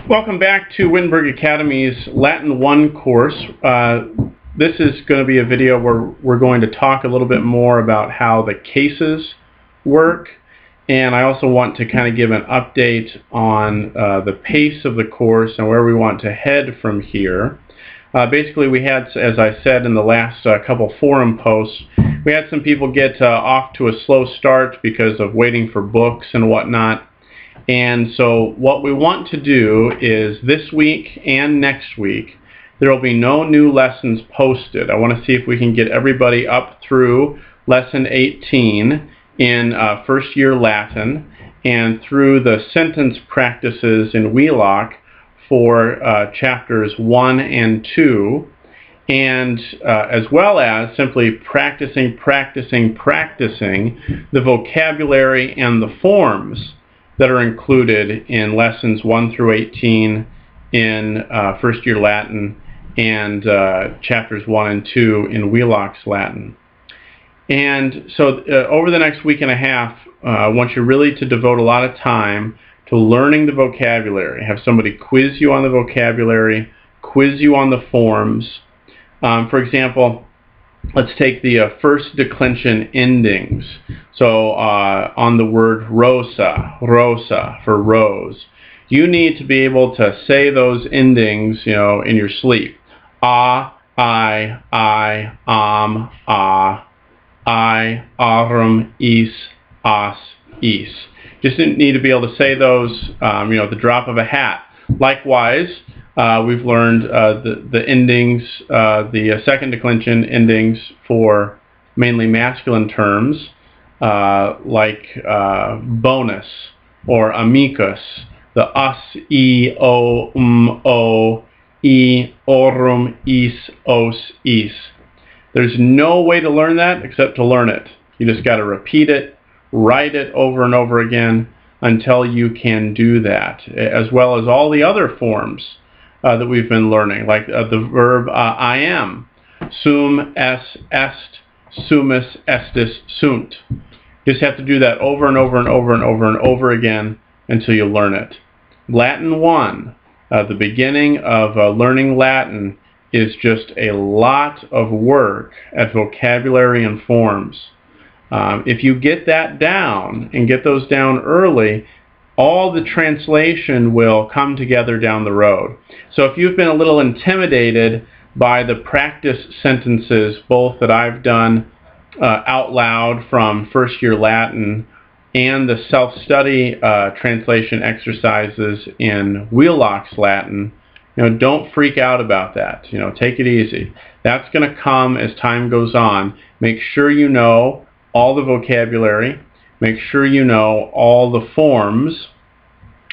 Welcome back to Wittenberg Academy's Latin 1 course. This is going to be a video where we're going to talk a little bit more about how the cases work, and I also want to kind of give an update on the pace of the course and where we want to head from here. Basically, we had, as I said in the last couple forum posts, we had some people get off to a slow start because of waiting for books and whatnot. And so what we want to do is this week and next week, there will be no new lessons posted. I want to see if we can get everybody up through lesson 18 in first year Latin and through the sentence practices in Wheelock for chapters 1 and 2, and as well as simply practicing the vocabulary and the forms that are included in lessons 1 through 18 in first year Latin and chapters 1 and 2 in Wheelock's Latin. And so over the next week and a half, I want you really to devote a lot of time to learning the vocabulary. Have somebody quiz you on the vocabulary, quiz you on the forms. For example, let's take the first declension endings. So on the word rosa, rosa for rose, you need to be able to say those endings, in your sleep. I, arum, is, as, is. Just need to be able to say those, at the drop of a hat. Likewise, we've learned the endings, the second declension endings for mainly masculine terms, like bonus or amicus, the us, o, orum, is, os, is. There's no way to learn that except to learn it. You just got to repeat it, write it over and over again until you can do that, as well as all the other forms that we've been learning, like the verb I am, sum, es, est, sumus, estis, sunt. You just have to do that over and over and over and over and over again until you learn it. Latin 1, the beginning of learning Latin, is just a lot of work at vocabulary and forms. If you get that down and get those down early, all the translation will come together down the road. So if you've been a little intimidated by the practice sentences, both that I've done out loud from first year Latin and the self-study translation exercises in Wheelock's Latin, don't freak out about that. Take it easy. That's going to come as time goes on. Make sure you know all the vocabulary. Make sure you know all the forms,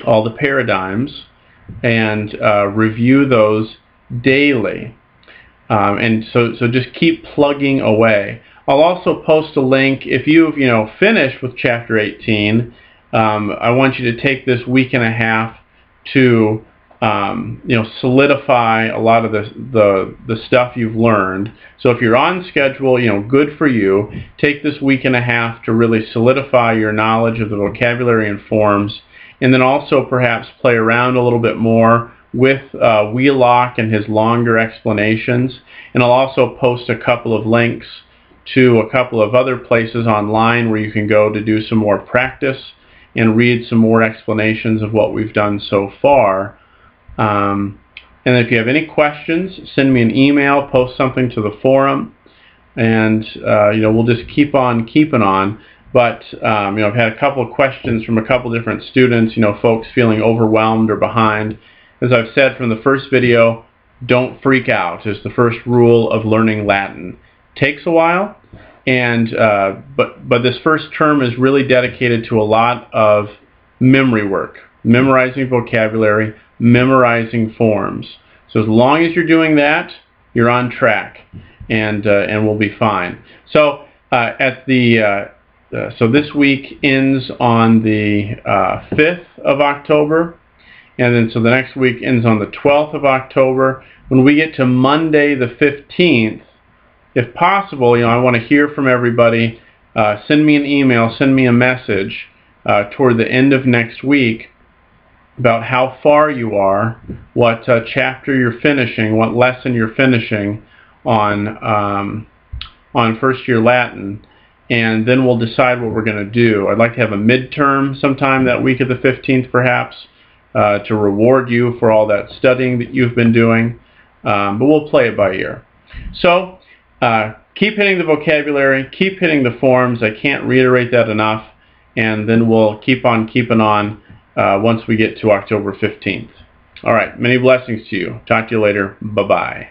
all the paradigms, and review those daily. And so just keep plugging away. I'll also post a link if you've finished with chapter 18. I want you to take this week and a half to solidify a lot of the stuff you've learned. So if you're on schedule, good for you. Take this week and a half to really solidify your knowledge of the vocabulary and forms, and then also perhaps play around a little bit more with Wheelock and his longer explanations. And I'll also post a couple of links to a couple of other places online where you can go to do some more practice and read some more explanations of what we've done so far. And if you have any questions, send me an email, post something to the forum, and we'll just keep on keeping on. But I've had a couple of questions from a couple different students, folks feeling overwhelmed or behind. As I've said from the first video, don't freak out is the first rule of learning Latin. Takes a while, and but this first term is really dedicated to a lot of memory work, memorizing vocabulary, memorizing forms. So as long as you're doing that, you're on track, and we'll be fine. So so this week ends on the 5th of October, and then so the next week ends on the 12th of October. When we get to Monday the 15th, if possible, I want to hear from everybody. Send me an email, send me a message toward the end of next week about how far you are, what chapter you're finishing, what lesson you're finishing on first year Latin, and then we'll decide what we're going to do. I'd like to have a midterm sometime that week of the 15th perhaps to reward you for all that studying that you've been doing, but we'll play it by ear. So keep hitting the vocabulary, keep hitting the forms. I can't reiterate that enough, and then we'll keep on keeping on once we get to October 15th. All right, many blessings to you. Talk to you later. Bye-bye.